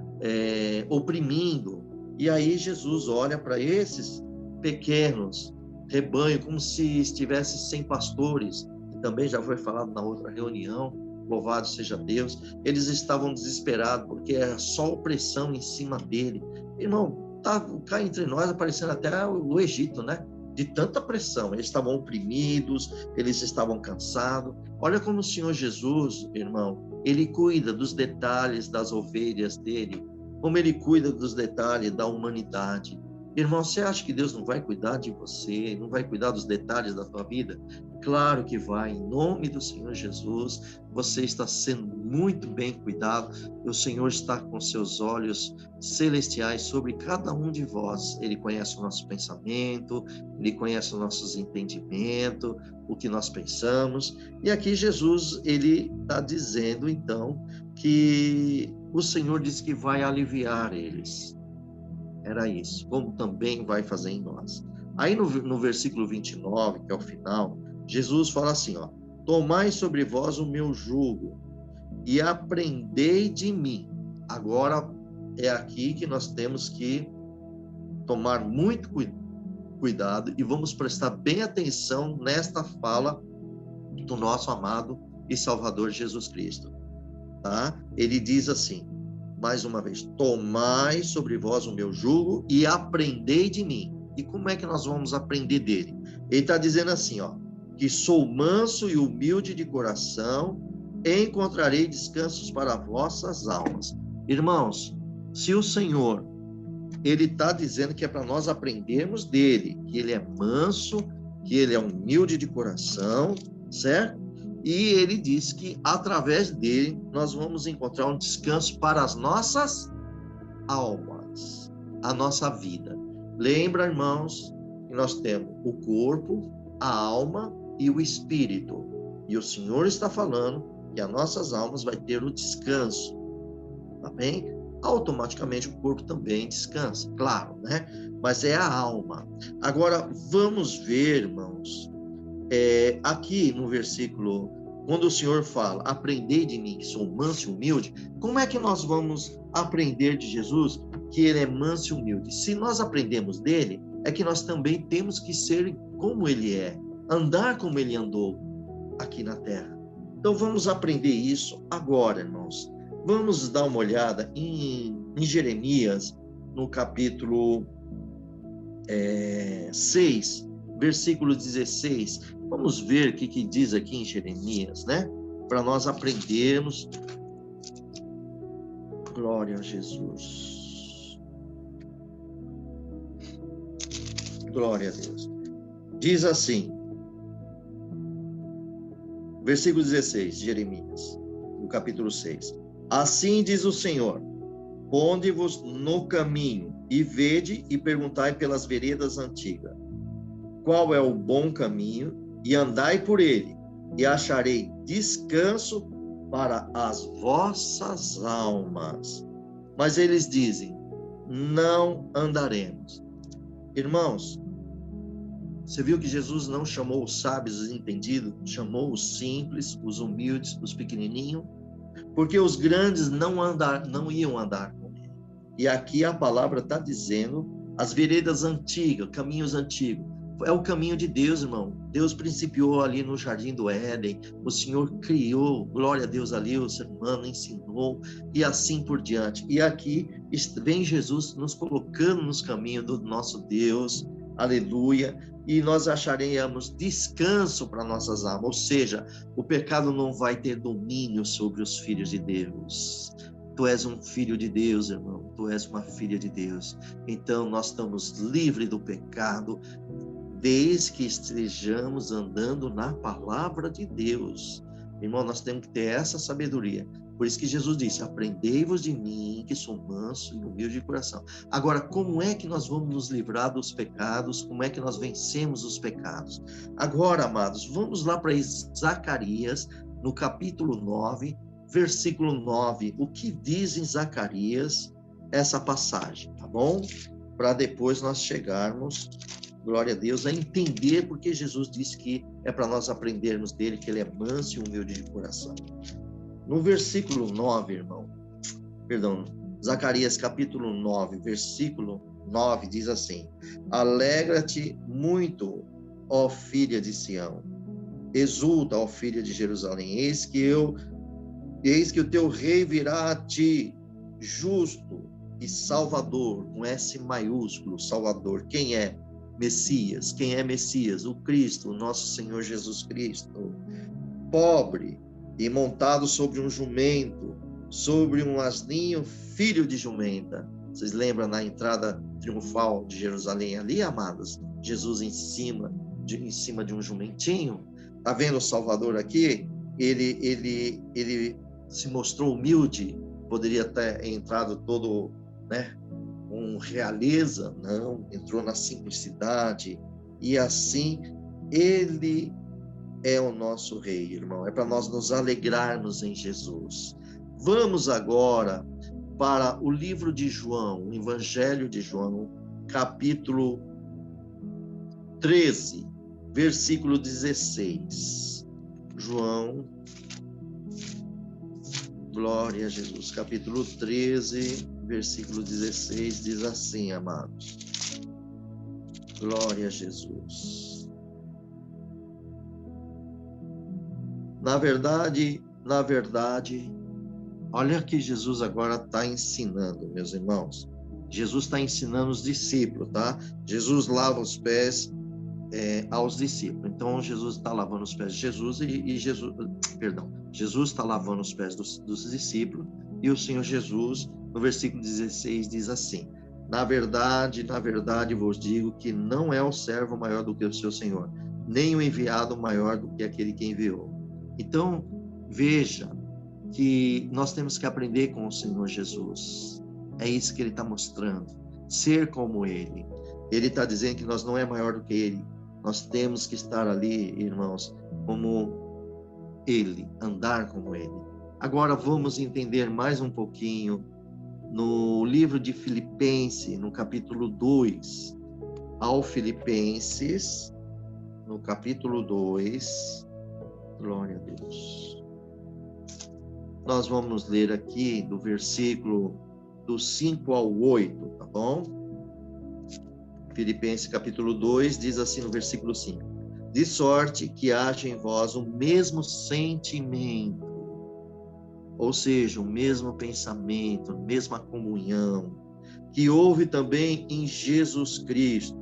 Speaker 1: oprimindo. E aí Jesus olha para esses pequenos rebanhos, como se estivesse sem pastores, que também já foi falado na outra reunião, louvado seja Deus. Eles estavam desesperados, porque era só opressão em cima dele. Irmão, cá entre nós aparecendo até o Egito, né? De tanta pressão, eles estavam oprimidos, eles estavam cansados. Olha como o Senhor Jesus, irmão, ele cuida dos detalhes das ovelhas dele, como ele cuida dos detalhes da humanidade. Irmão, você acha que Deus não vai cuidar de você, não vai cuidar dos detalhes da tua vida? Claro que vai, em nome do Senhor Jesus, você está sendo muito bem cuidado, o Senhor está com seus olhos celestiais sobre cada um de vós. Ele conhece o nosso pensamento, ele conhece os nossos entendimentos, o que nós pensamos, e aqui Jesus, ele está dizendo então, que o Senhor diz que vai aliviar eles. Era isso, como também vai fazer em nós. Aí no versículo 29, que é o final, Jesus fala assim, ó, tomai sobre vós o meu jugo e aprendei de mim. Agora é aqui que nós temos que tomar muito cuidado e vamos prestar bem atenção nesta fala do nosso amado e Salvador Jesus Cristo. Tá? Ele diz assim, mais uma vez, tomai sobre vós o meu jugo e aprendei de mim. E como é que nós vamos aprender dele? Ele está dizendo assim, ó, que sou manso e humilde de coração, encontrarei descansos para vossas almas. Irmãos, se o Senhor, ele está dizendo que é para nós aprendermos dele, que ele é manso, que ele é humilde de coração, certo? E ele diz que através dele nós vamos encontrar um descanso para as nossas almas, a nossa vida. Lembra, irmãos, que nós temos o corpo, a alma e o espírito. E o Senhor está falando que as nossas almas vai ter o descanso. Tá bem? Automaticamente o corpo também descansa, claro, né? Mas é a alma. Agora, vamos ver, irmãos, aqui no versículo, quando o Senhor fala, aprendei de mim, que sou manso e humilde, como é que nós vamos aprender de Jesus que ele é manso e humilde? Se nós aprendemos dele, é que nós também temos que ser como ele é, andar como ele andou aqui na terra. Então vamos aprender isso agora, irmãos. Vamos dar uma olhada em Jeremias, no capítulo 6, versículo 16. Vamos ver o que diz aqui em Jeremias, né? Para nós aprendermos. Glória a Jesus. Glória a Deus. Diz assim, versículo 16, Jeremias, no capítulo 6. Assim diz o Senhor, ponde-vos no caminho e vede e perguntai pelas veredas antigas, qual é o bom caminho, e andai por ele, e acharei descanso para as vossas almas. Mas eles dizem, não andaremos. Irmãos, você viu que Jesus não chamou os sábios, os entendidos, chamou os simples, os humildes, os pequenininhos, porque os grandes não iam andar com ele. E aqui a palavra está dizendo as veredas antigas, caminhos antigos. É o caminho de Deus, irmão. Deus principiou ali no Jardim do Éden, o Senhor criou, glória a Deus ali, o ser humano ensinou, e assim por diante. E aqui vem Jesus nos colocando nos caminhos do nosso Deus, aleluia, e nós acharemos descanso para nossas almas, ou seja, o pecado não vai ter domínio sobre os filhos de Deus. Tu és um filho de Deus, irmão, tu és uma filha de Deus, então nós estamos livres do pecado, desde que estejamos andando na palavra de Deus. Irmão, nós temos que ter essa sabedoria. Por isso que Jesus disse, aprendei-vos de mim, que sou manso e humilde de coração. Agora, como é que nós vamos nos livrar dos pecados? Como é que nós vencemos os pecados? Agora, amados, vamos lá para Zacarias, no capítulo 9, versículo 9. O que diz em Zacarias essa passagem, tá bom? Para depois nós chegarmos, glória a Deus, a entender porque Jesus disse que é para nós aprendermos dele, que ele é manso e humilde de coração. No versículo 9, irmão, Zacarias capítulo 9, versículo 9, diz assim, alegra-te muito, ó filha de Sião, exulta, ó filha de Jerusalém, eis que o teu rei virá a ti, justo e salvador, com S maiúsculo, salvador. Quem é? Messias. Quem é Messias? O Cristo, o nosso Senhor Jesus Cristo. Pobre e montado sobre um jumento, sobre um asninho, filho de jumenta. Vocês lembram na entrada triunfal de Jerusalém ali, amados? Jesus em cima de um jumentinho. Tá vendo o Salvador aqui? Ele se mostrou humilde, poderia ter entrado todo, né, com realeza, não, entrou na simplicidade, e assim ele é o nosso rei, irmão. É para nós nos alegrarmos em Jesus. Vamos agora para o livro de João, o Evangelho de João, capítulo 13, versículo 16. João, glória a Jesus, capítulo 13, versículo 16, diz assim, amados. Glória a Jesus. Na verdade, olha que Jesus agora está ensinando, meus irmãos. Jesus está ensinando os discípulos, tá? Jesus lava os pés aos discípulos. Então, Jesus está lavando os pés de Jesus Jesus está lavando os pés dos discípulos, e o Senhor Jesus, no versículo 16, diz assim, na verdade vos digo que não é o servo maior do que o seu Senhor, nem o enviado maior do que aquele que enviou. Então, veja que nós temos que aprender com o Senhor Jesus. É isso que ele está mostrando. Ser como ele. Ele está dizendo que nós não é maior do que ele. Nós temos que estar ali, irmãos, como ele, andar como ele. Agora vamos entender mais um pouquinho no livro de Filipenses, no capítulo 2. Ao Filipenses, no capítulo 2. Glória a Deus. Nós vamos ler aqui do versículo do 5 ao 8, tá bom? Filipenses capítulo 2 diz assim no versículo 5: de sorte que haja em vós o mesmo sentimento, ou seja, o mesmo pensamento, a mesma comunhão, que houve também em Jesus Cristo,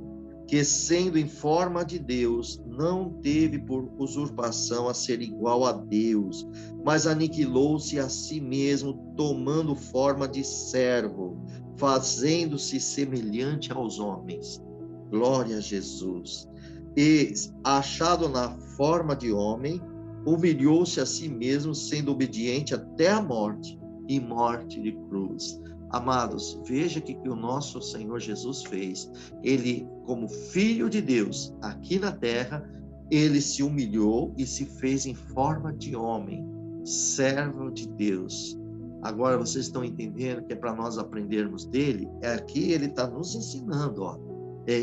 Speaker 1: que sendo em forma de Deus, não teve por usurpação a ser igual a Deus, mas aniquilou-se a si mesmo, tomando forma de servo, fazendo-se semelhante aos homens. Glória a Jesus. E, achado na forma de homem, humilhou-se a si mesmo, sendo obediente até a morte, e morte de cruz. Amados, veja que o nosso Senhor Jesus fez. Ele, como Filho de Deus, aqui na terra, ele se humilhou e se fez em forma de homem, servo de Deus. Agora vocês estão entendendo que é para nós aprendermos dele? Aqui ele está nos ensinando, ó.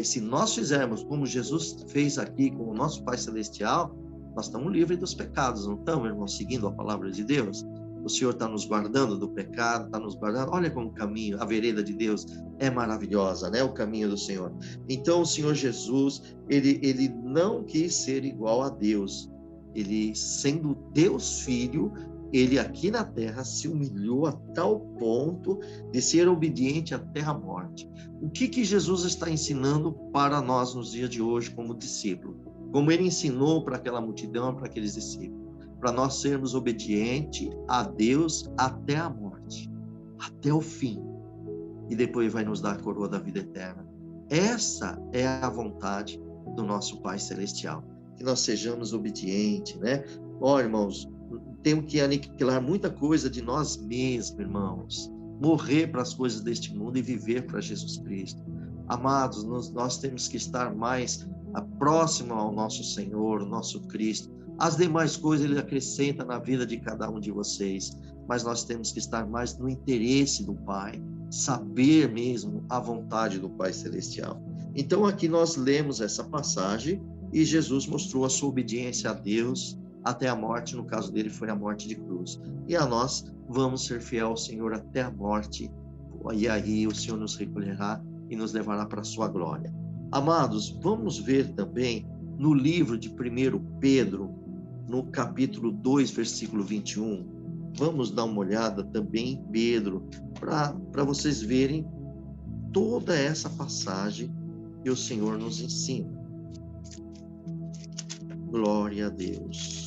Speaker 1: Se nós fizermos como Jesus fez aqui com o nosso Pai Celestial, nós estamos livres dos pecados, não estamos, irmãos, seguindo a palavra de Deus? O Senhor está nos guardando do pecado, está nos guardando. Olha como o caminho, a vereda de Deus é maravilhosa, né? O caminho do Senhor. Então, o Senhor Jesus, ele não quis ser igual a Deus. Ele, sendo Deus Filho, ele aqui na terra se humilhou a tal ponto de ser obediente até a morte. O que Jesus está ensinando para nós nos dias de hoje como discípulo? Como ele ensinou para aquela multidão, para aqueles discípulos? Para nós sermos obedientes a Deus até a morte, até o fim. E depois vai nos dar a coroa da vida eterna. Essa é a vontade do nosso Pai Celestial. Que nós sejamos obedientes, né? Ó, irmãos, temos que aniquilar muita coisa de nós mesmos, irmãos. Morrer para as coisas deste mundo e viver para Jesus Cristo. Amados, nós temos que estar mais próximo ao nosso Senhor, nosso Cristo. As demais coisas ele acrescenta na vida de cada um de vocês, mas nós temos que estar mais no interesse do Pai, saber mesmo a vontade do Pai Celestial. Então aqui nós lemos essa passagem e Jesus mostrou a sua obediência a Deus até a morte, no caso dele foi a morte de cruz. E a nós vamos ser fiel ao Senhor até a morte, e aí o Senhor nos recolherá e nos levará para a sua glória. Amados, vamos ver também no livro de 1 Pedro, no capítulo 2, versículo 21, vamos dar uma olhada também em Pedro, para vocês verem toda essa passagem que o Senhor nos ensina. Glória a Deus.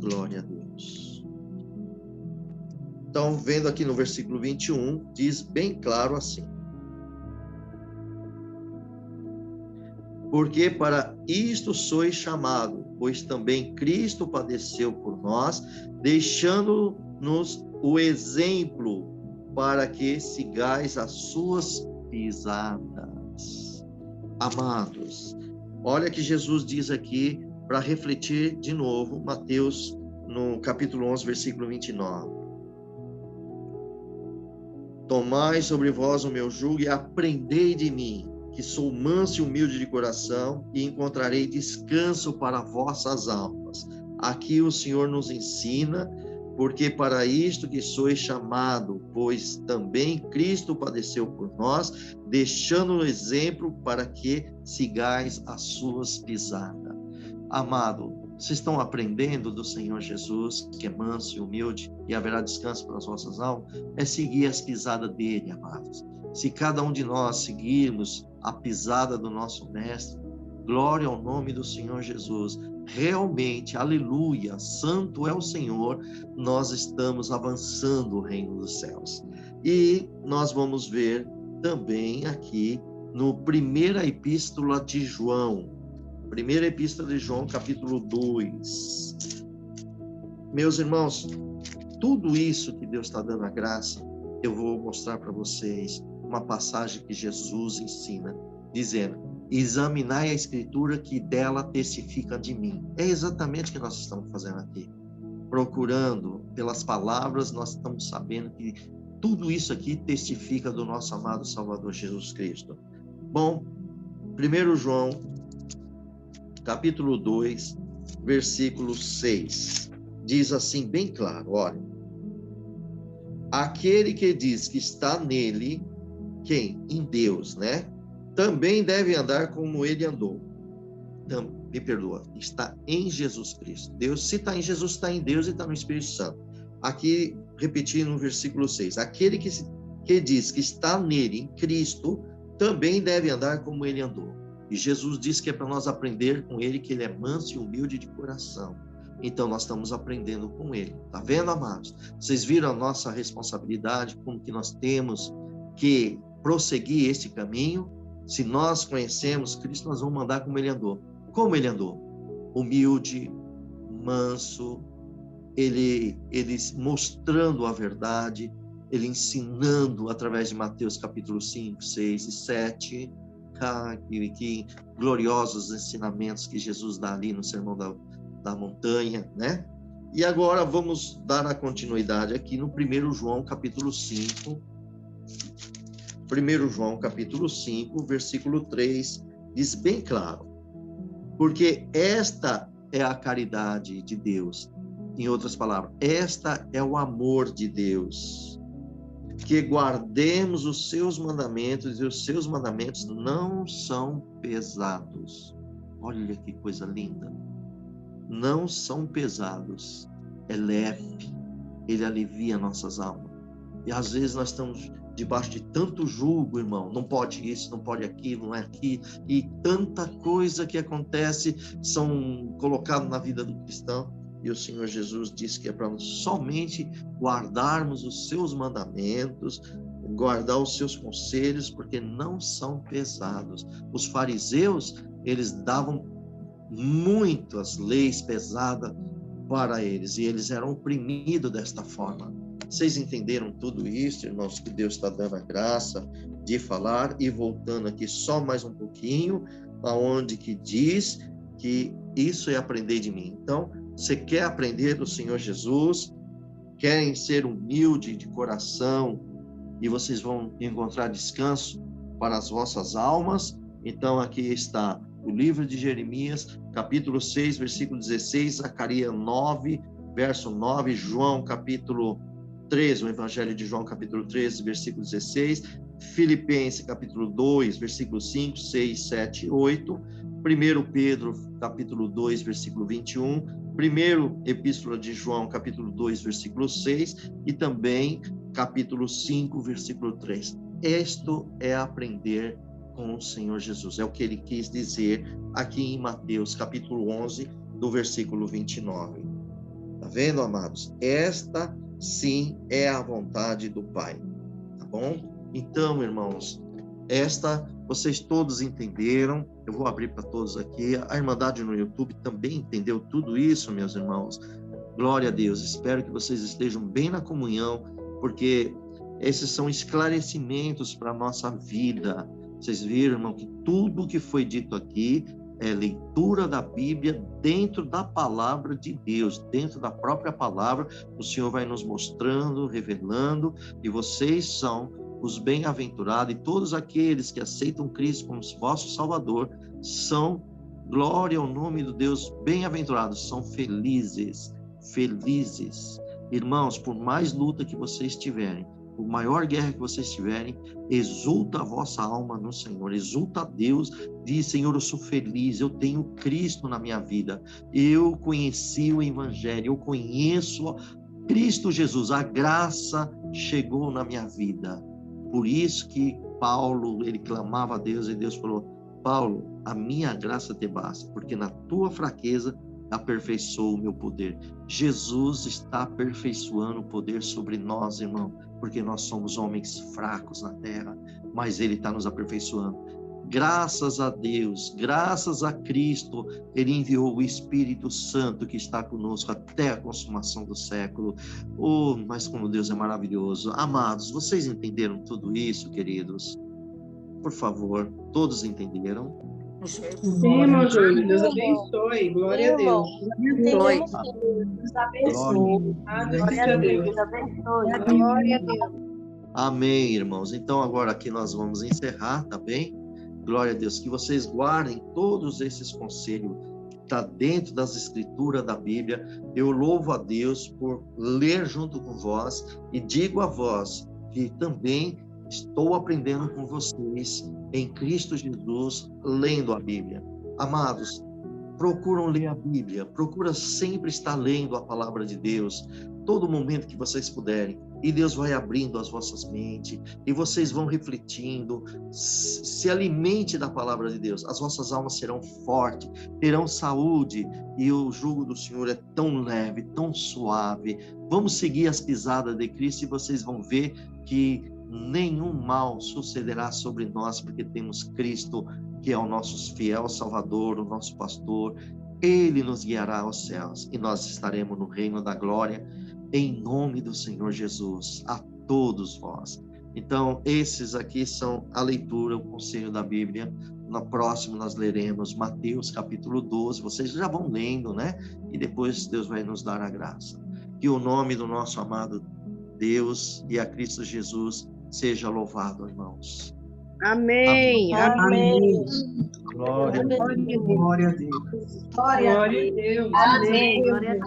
Speaker 1: Glória a Deus. Então, vendo aqui no versículo 21, diz bem claro assim: porque para isto sois chamado, pois também Cristo padeceu por nós, deixando-nos o exemplo para que sigais as suas pisadas. Amados, olha que Jesus diz aqui, para refletir de novo, Mateus, no capítulo 11, versículo 29. Tomai sobre vós o meu jugo e aprendei de mim, que sou manso e humilde de coração, e encontrarei descanso para vossas almas. Aqui o Senhor nos ensina, porque para isto que sois chamado, pois também Cristo padeceu por nós, deixando o exemplo para que sigais as suas pisadas. Amado, vocês estão aprendendo do Senhor Jesus, que é manso e humilde, e haverá descanso para as vossas almas? É seguir as pisadas dele, amados. Se cada um de nós seguirmos a pisada do nosso Mestre, glória ao nome do Senhor Jesus, realmente, aleluia, santo é o Senhor, nós estamos avançando o reino dos céus. E nós vamos ver também aqui no primeira epístola de João, capítulo 2, meus irmãos, tudo isso que Deus está dando a graça, eu vou mostrar para vocês uma passagem que Jesus ensina, dizendo: examinai a Escritura, que dela testifica de mim. É exatamente o que nós estamos fazendo aqui. Procurando pelas palavras, nós estamos sabendo que tudo isso aqui testifica do nosso amado Salvador Jesus Cristo. Bom, 1 João, capítulo 2, versículo 6, diz assim bem claro, olha: aquele que diz que está nele, quem? Em Deus, né? Também deve andar como ele andou. Me perdoa, está em Jesus Cristo. Deus, se está em Jesus, está em Deus e está no Espírito Santo. Aqui, repetindo no versículo 6, aquele que diz que está nele, em Cristo, também deve andar como ele andou. E Jesus disse que é para nós aprender com ele, que ele é manso e humilde de coração. Então, nós estamos aprendendo com ele. Tá vendo, amados? Vocês viram a nossa responsabilidade, como que nós temos que prosseguir este caminho? Se nós conhecemos Cristo, nós vamos andar como ele andou. Como ele andou? Humilde, manso, ele mostrando a verdade, ele ensinando através de Mateus capítulo 5, 6 e 7, que gloriosos ensinamentos que Jesus dá ali no Sermão da Montanha, né? E agora vamos dar a continuidade aqui no 1 João capítulo 5. 1 João capítulo 5, versículo 3, diz bem claro: porque esta é a caridade de Deus. Em outras palavras, esta é o amor de Deus, que guardemos os seus mandamentos, e os seus mandamentos não são pesados. Olha que coisa linda. Não são pesados, é leve, ele alivia nossas almas. E às vezes nós estamos debaixo de tanto julgo, irmão, não pode isso, não pode aquilo, não é aqui, e tanta coisa que acontece são colocadas na vida do cristão, e o Senhor Jesus disse que é para nós somente guardarmos os seus mandamentos, guardar os seus conselhos, porque não são pesados. Os fariseus, eles davam muitas leis pesadas para eles, e eles eram oprimidos desta forma. Vocês entenderam tudo isso, irmãos, que Deus está dando a graça de falar? E voltando aqui só mais um pouquinho, aonde que diz que isso é aprender de mim. Então, você quer aprender do Senhor Jesus, querem ser humilde de coração, e vocês vão encontrar descanso para as vossas almas. Então, aqui está o livro de Jeremias, capítulo 6, versículo 16, Zacarias 9, verso 9, João, capítulo 13, o Evangelho de João, capítulo 13, versículo 16, Filipenses, capítulo 2, versículo 5, 6, 7 e 8, 1 Pedro, capítulo 2, versículo 21, 1 Epístola de João, capítulo 2, versículo 6, e também capítulo 5, versículo 3. Isto é aprender com o Senhor Jesus. É o que ele quis dizer aqui em Mateus, capítulo 11, do versículo 29. Tá vendo, amados? Esta sim é a vontade do Pai, tá bom? Então, irmãos, vocês todos entenderam. Eu vou abrir para todos aqui. A Irmandade no YouTube também entendeu tudo isso, meus irmãos. Glória a Deus. Espero que vocês estejam bem na comunhão, porque esses são esclarecimentos para a nossa vida. Vocês viram, irmão, que tudo que foi dito aqui é leitura da Bíblia dentro da palavra de Deus, dentro da própria palavra. O Senhor vai nos mostrando, revelando, e vocês são os bem-aventurados, e todos aqueles que aceitam Cristo como vosso Salvador são, glória ao nome do Deus, bem-aventurados, são felizes, felizes. Irmãos, por mais luta que vocês tiverem, por maior guerra que vocês tiverem, exulta a vossa alma no Senhor, exulta a Deus, diz: Senhor, eu sou feliz, eu tenho Cristo na minha vida, eu conheci o Evangelho, eu conheço Cristo Jesus, a graça chegou na minha vida. Por isso que Paulo, ele clamava a Deus, e Deus falou: Paulo, a minha graça te basta, porque na tua fraqueza aperfeiçoou o meu poder. Jesus está aperfeiçoando o poder sobre nós, irmão, porque nós somos homens fracos na terra, mas ele está nos aperfeiçoando. Graças a Deus, graças a Cristo, Ele enviou o Espírito Santo que está conosco até a consumação do século. Oh, mas como Deus é maravilhoso. Amados, vocês entenderam tudo isso, queridos? Por favor, todos entenderam?
Speaker 4: Sim, irmão Júlio, Deus abençoe, glória a Deus.
Speaker 2: Entendemos sim.
Speaker 5: Deus abençoe.
Speaker 4: Glória a Deus.
Speaker 5: Deus abençoe.
Speaker 2: Glória a Deus.
Speaker 1: Amém, irmãos. Então agora aqui nós vamos encerrar, tá bem? Glória a Deus, que vocês guardem todos esses conselhos que está dentro das escrituras da Bíblia. Eu louvo a Deus por ler junto com vós e digo a vós que também estou aprendendo com vocês em Cristo Jesus, lendo a Bíblia. Amados, procuram ler a Bíblia, procura sempre estar lendo a palavra de Deus, todo momento que vocês puderem. E Deus vai abrindo as vossas mentes, e vocês vão refletindo, se alimente da palavra de Deus, as vossas almas serão fortes, terão saúde, e o jugo do Senhor é tão leve, tão suave. Vamos seguir as pisadas de Cristo, e vocês vão ver que nenhum mal sucederá sobre nós, porque temos Cristo, que é o nosso fiel Salvador, o nosso pastor. Ele nos guiará aos céus, e nós estaremos no reino da glória, em nome do Senhor Jesus, a todos vós. Então, esses aqui são a leitura, o conselho da Bíblia. No próximo nós leremos Mateus capítulo 12, vocês já vão lendo, né? E depois Deus vai nos dar a graça. Que o nome do nosso amado Deus e a Cristo Jesus seja louvado, irmãos.
Speaker 3: Amém.
Speaker 5: Amém.
Speaker 1: Glória a Deus.
Speaker 4: Glória a Deus.
Speaker 5: Glória a
Speaker 4: Glória a Deus.
Speaker 5: Amém.
Speaker 2: Glória a Deus.